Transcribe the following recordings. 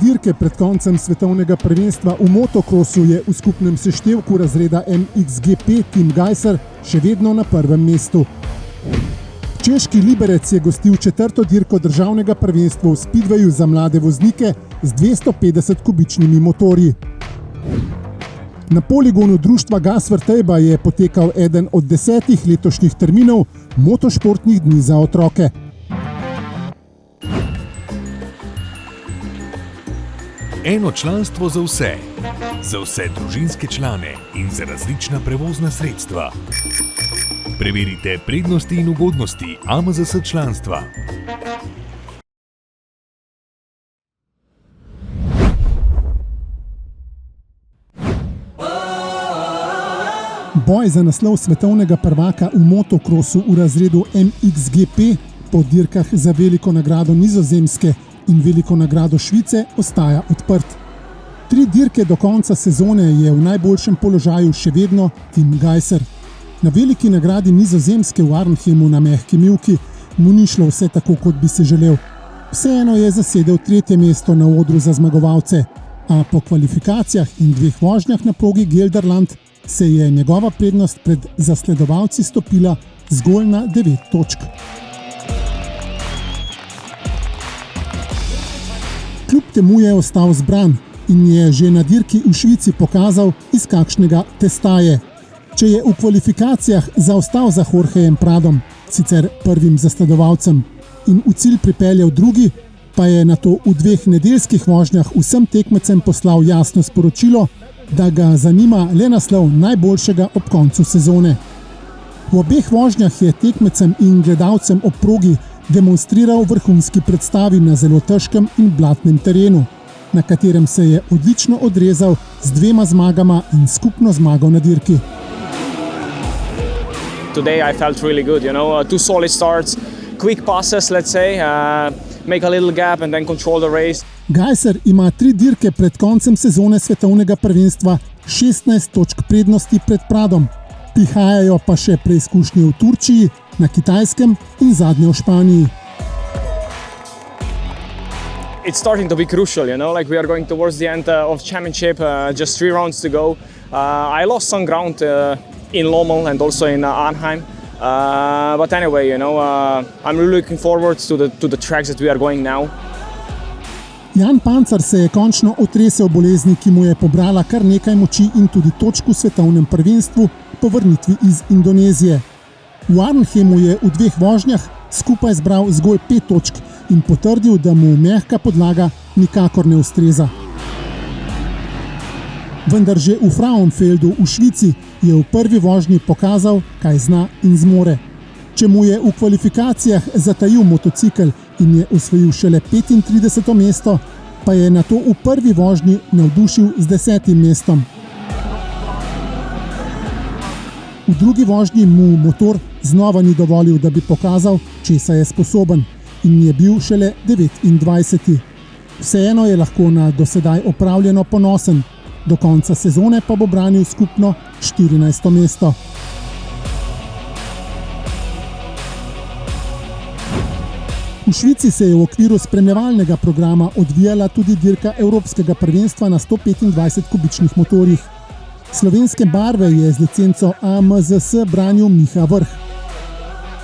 dirke pred koncem svetovnega prvenstva v motokrosu je v skupnem seštevku razreda MXGP Tim Gajser še vedno na prvem mestu. Češki Liberec je gostil četrto dirko državnega prvenstva v speedwayu za mlade voznike z 250 kubičnimi motorji. Na poligonu društva Gasvertejba je potekal eden od 10 letošnjih terminov motošportnih dni za otroke. Eno članstvo za vse družinske člane in za različna prevozna sredstva. Preverite prednosti in ugodnosti AMZS članstva. Boj za naslov svetovnega prvaka v motokrosu v razredu MXGP po dirkah za veliko nagrado Nizozemske in veliko nagrado Švice ostaja odprt. 3 dirke do konca sezone je v najboljšem položaju še vedno Tim Gajser. Na veliki nagradi Nizozemske v Arnhemu na mehki mivki mu ni šlo vse tako, kot bi se želel. Vseeno je zasedel 3. mesto na odru za zmagovalce, a po kvalifikacijah in 2 vožnjah na progi Gelderland se je njegova prednost pred zasledovalci stopila zgolj na 9 točk. Kljub temu je ostal zbran in je že na dirki v Švici pokazal, iz kakšnega testa je. Če je v kvalifikacijah zaostal za Jorgejem Pradom, sicer prvim zasledovalcem, in v cilj pripeljal drugi, pa je nato v 2 nedeljskih vožnjah vsem tekmecem poslal jasno sporočilo, da ga zanima le naslov najboljšega ob koncu sezone. V obeh vožnjah je tekmecem in gledalcem ob progi demonstriral vrhunski predstavi na zelo težkem in blatnem terenu, na katerem se je odlično odrezal z 2 zmagama in skupno zmago na dirki. Today I felt really good, 2 solid starts, quick passes, let's say, make a little gap and then control the race. Gajser ima 3 dirke pred koncem sezone svetovnega prvenstva 16 točk prednosti pred Pradom. Prihajajo pa še preizkušnje v Turčiji, na Kitajskem in zadnje v Španiji. It's starting to be crucial, we are going towards the end of championship, just 3 rounds to go. I lost some ground in Lommel and also in Arnhem. But anyway, I'm really looking forward to the tracks that we are going now. Jan Pancar se je končno otresel bolezni, ki mu je pobrala kar nekaj moči in tudi točk v svetovnem prvenstvu po vrnitvi iz Indonezije. V Arnhemu je v 2 vožnjah skupaj zbral zgolj 5 točk in potrdil, da mu mehka podlaga nikakor ne ustreza. Vendar že v Frauenfeldu v Švici je v prvi vožnji pokazal, kaj zna in zmore. Če mu je v kvalifikacijah zatajil motocikel in je osvojil šele 35. mesto, pa je nato v prvi vožnji navdušil z 10. mestom. V drugi vožnji mu motor znova ni dovolil, da bi pokazal, česa je sposoben, in je bil šele 29. Vseeno je lahko na dosedaj opravljeno ponosen, do konca sezone pa bo branil skupno 14. mesto. V Švici se je v okviru spremljevalnega programa odvijala tudi dirka Evropskega prvenstva na 125 kubičnih motorjih. Slovenske barve je z licenco AMZS branil Miha Vrh.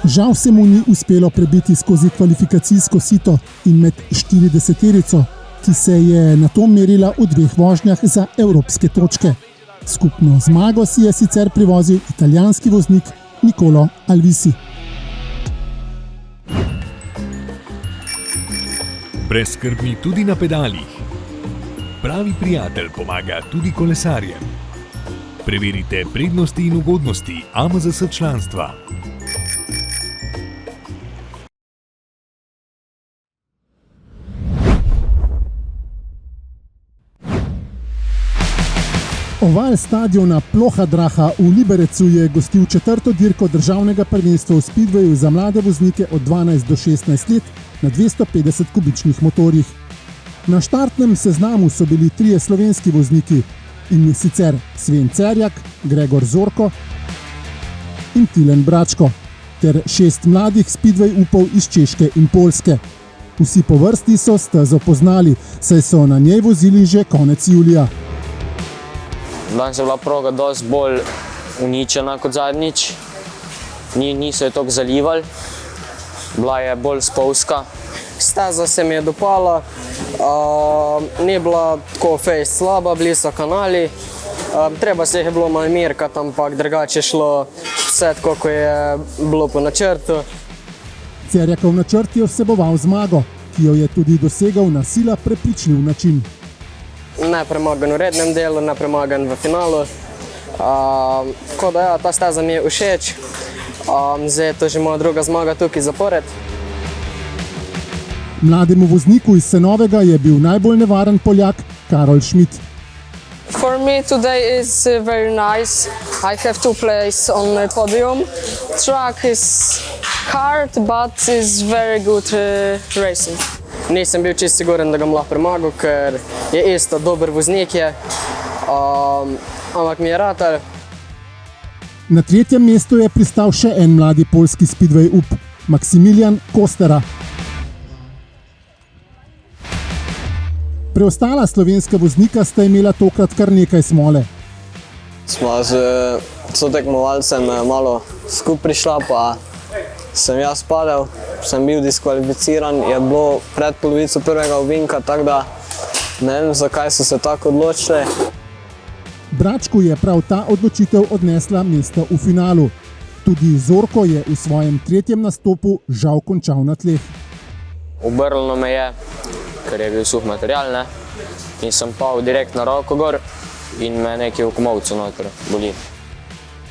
Žal se mu ni uspelo prebiti skozi kvalifikacijsko sito in med 40-terico, ki se je nato merila v 2 vožnjah za evropske točke. Skupno zmago si je sicer privozil italijanski voznik Nicolo Alvisi. Brezskrbni tudi na pedalih. Pravi prijatelj pomaga tudi kolesarjem. Preverite prednosti in ugodnosti AMZS članstva. Oval stadiona Ploha Draha v Liberecu je gostil 4. dirko državnega prvenstva v speedwayu za mlade voznike od 12 do 16 let na 250 kubičnih motorjih. Na štartnem seznamu so bili 3 slovenski vozniki, in sicer Sven Cerjak, Gregor Zorko in Tilen Bračko, ter 6 mladih speedway upov iz Češke in Poljske. Vsi po vrsti so stezo poznali, saj so na njej vozili že konec julija. Danes je bila proga dosti bolj uničena kot zadnjič. Niso je toliko zalivali, bila je bolj spolzka. Steza se mi je dopala, ni bila tako fejst slaba, bili so kanali. Treba se jih je bilo malo mirkati, ampak drugače je šlo vse tako, ko je bilo po načrtu. Cerjakov načrt je vseboval zmago, ki jo je tudi dosegal na sila prepričljiv način. Ne premagan v rednem delu, ne premagan v finalu. Tako da ja, ta steza mi je všeč. Zdaj je to že moja druga zmaga tukaj zapored. Mlademu vozniku iz Senovega je bil najbolj nevaren Poljak Karol Schmidt. For me today is very nice. I have two places on the podium. Track is hard, but is very good racing. Nisem bil čisto siguren, da ga bom lahko premagal, ker je isto dober voznik je, ampak mi je ratal. Na tretjem mestu je pristal še en mladi poljski speedway up, Maksimilijan Kostera. Preostala slovenska voznika sta imela tokrat kar nekaj smole. Sva z sotekmovalcem malo skupaj prišla, pa sem jaz padel, sem bil diskvalificiran, je bilo pred polovico prvega ovinka, tako da ne vem, zakaj so se tako odločili. Bračku je prav ta odločitev odnesla mesto v finalu. Tudi Zorko je v svojem tretjem nastopu žal končal na tleh. Obrnilo me je, ker je bil suh material, ne? In sem pal direkt na roko gor in me nekaj v komolcu noter boli.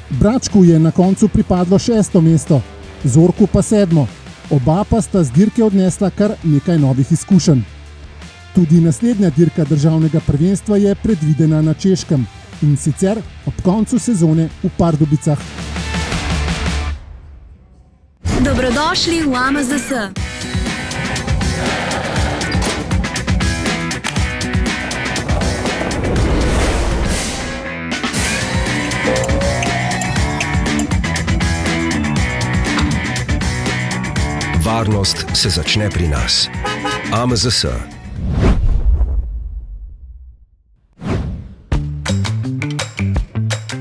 Bračku je na koncu pripadlo 6. mesto, Zorku pa 7. Oba pa sta z dirke odnesla kar nekaj novih izkušenj. Tudi naslednja dirka državnega prvenstva je predvidena na Češkem, in sicer ob koncu sezone v Pardubicah. Dobrodošli v AMZS. Varnost se začne pri nas. AMZS.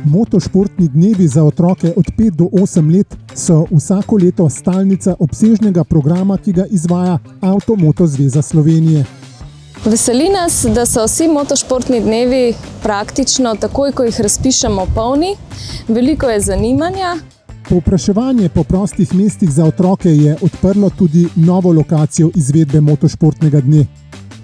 Motošportni dnevi za otroke od 5 do 8 let so vsako leto stalnica obsežnega programa, ki ga izvaja Avtomoto zveza Slovenije. Veseli nas, da so vsi motošportni dnevi praktično takoj, ko jih razpišemo, polni. Veliko je zanimanja. Povpraševanje po prostih mestih za otroke je odprlo tudi novo lokacijo izvedbe motošportnega dne.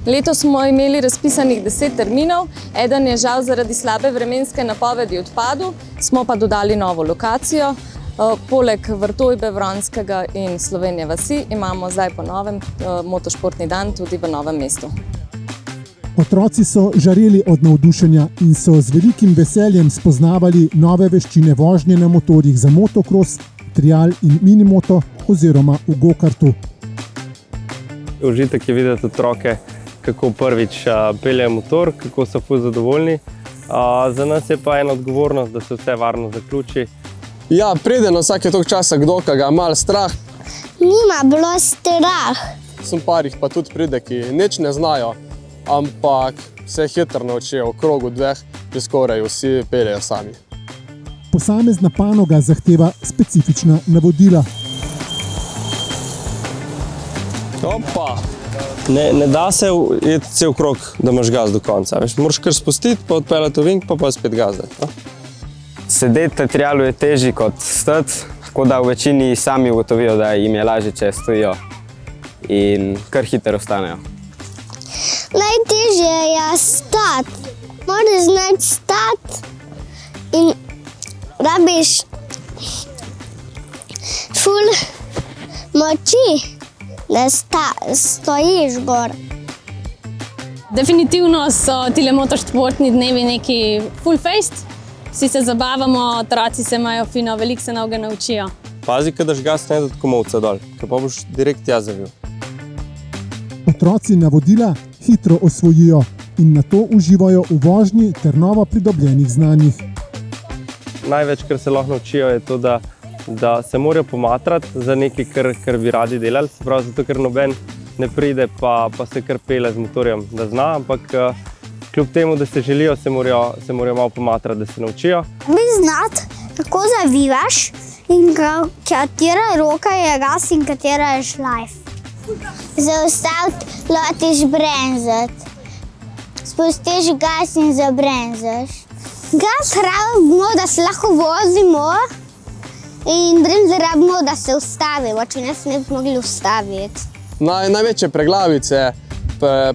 Letos smo imeli razpisanih 10 terminov, eden je žal zaradi slabe vremenske napovedi odpadel, smo pa dodali novo lokacijo. Poleg Vrtojbe, Vronskega in Slovenije vasi imamo zdaj po novem motošportni dan tudi v Novem mestu. Otroci so žareli od navdušenja in so z velikim veseljem spoznavali nove veščine vožnje na motorjih za motokros, trial in minimoto oziroma v go-kartu. Užitek je videti otroke, kako prvič peljejo motor, kako so ful zadovoljni. Za nas je pa ena odgovornost, da se vse varno zaključi. Ja, pride na vsake toliko časa kdo, ki ga je malo strah. Nima bilo strah. Sem parih pa tudi pride, ki nič ne znajo, ampak se hitro naučijo, v krogu dveh, ki skoraj vsi peljejo sami. Posamezna panoga zahteva specifična navodila. Opa! Ne da se iti cel krog, da imaš gas do konca. Moraš kar spustiti, pa odpeljati ovink, pa spet gazdati. Sedeti na trialu je težji kot stati, tako da v večini sami ugotovijo, da jim je lažje, če stojijo in kar hitro ostanejo. Najtežje je stati. Moraš znati stati in rabiš ful moči, da stojiš gor. Definitivno so tile motošportni dnevi neki full fest. Vsi se zabavamo, otroci se imajo fino, veliko se novega naučijo. Pazi, ko daš gas, ne da komolca dol, ker pa boš direkt tja zavil. Otroci navodila hitro osvojijo in nato uživajo v vožnji ter novo pridobljenih znanjih. Največ, kar se lahko naučijo, je to, da se morajo pomatrati za nekaj, kar bi radi delali. Prav zato, ker noben ne pride, pa se kar pele z motorjem, da zna, ampak kljub temu, da se želijo, se morajo malo pomatrati, da se naučijo. Bi znati, kako zavivaš in katera roka je gas in katera je šlajf. Zaustaviti, lotiš bremzati. Spustiš gas in zabremzaš. Gas rabimo, da se lahko vozimo in bremze rabimo, da se ustavimo, če ne bi mogli ustaviti. Največje preglavice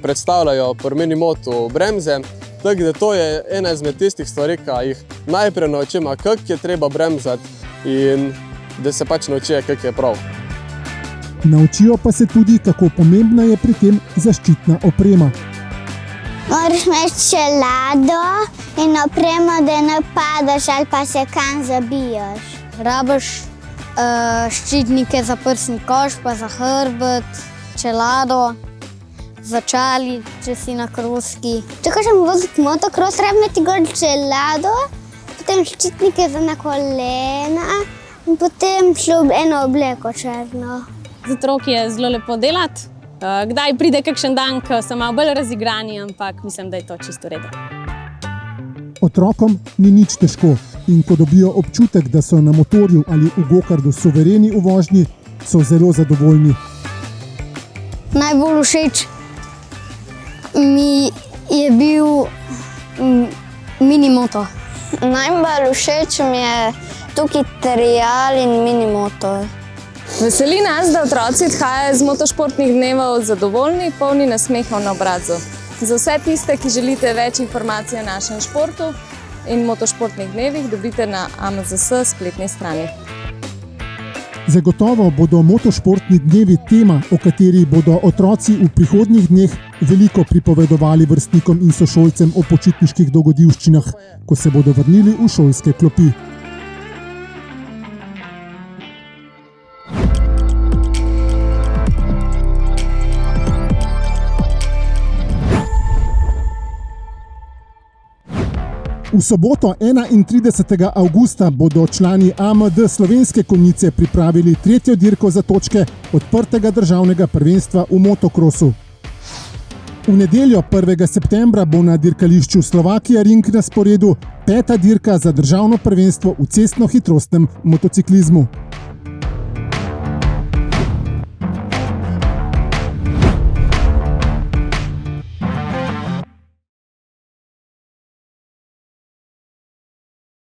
predstavljajo pri mini motu bremze, tako da to je ena izmed tistih stvari, ki jih najprej naučimo, kako je treba bremzati in da se pač naučijo, kako je prav. Naučijo pa se tudi, kako pomembna je pri tem zaščitna oprema. Moraš imeti čelado in opremo, da ne padaš ali pa se kam zabijaš. Rabiš ščitnike za prsni koš, pa za hrbet, čelado, za čali, če si na kruski. Če hočem voziti motocross, rabim imeti gor čelado, potem ščitnike za na kolena in potem eno obleko črno. Z otroki je zelo lepo delati. Kdaj pride kakšen dan, ko so malo bolj razigrani, ampak mislim, da je to čisto v redu. Otrokom ni nič težko in ko dobijo občutek, da so na motorju ali v gokardu suvereni v vožnji, so zelo zadovoljni. Najbolj všeč mi je bil minimoto. Najbolj všeč mi je tukaj trial in minimoto. Veseli nas, da otroci odhajajo z motošportnih dnevov zadovoljni, polni nasmehov na obrazu. Za vse tiste, ki želite več informacij o našem športu in motošportnih dnevih, dobite na AMZS spletni strani. Zagotovo bodo motošportni dnevi tema, o kateri bodo otroci v prihodnjih dneh veliko pripovedovali vrstnikom in sošolcem o počitniških dogodivščinah, ko se bodo vrnili v šolske klopi. V soboto 31. avgusta bodo člani AMD Slovenske konjice pripravili tretjo dirko za točke odprtega državnega prvenstva v motokrosu. V nedeljo 1. septembra bo na dirkališču Slovakia Ring na sporedu 5. dirka za državno prvenstvo v cestno-hitrostnem motociklizmu.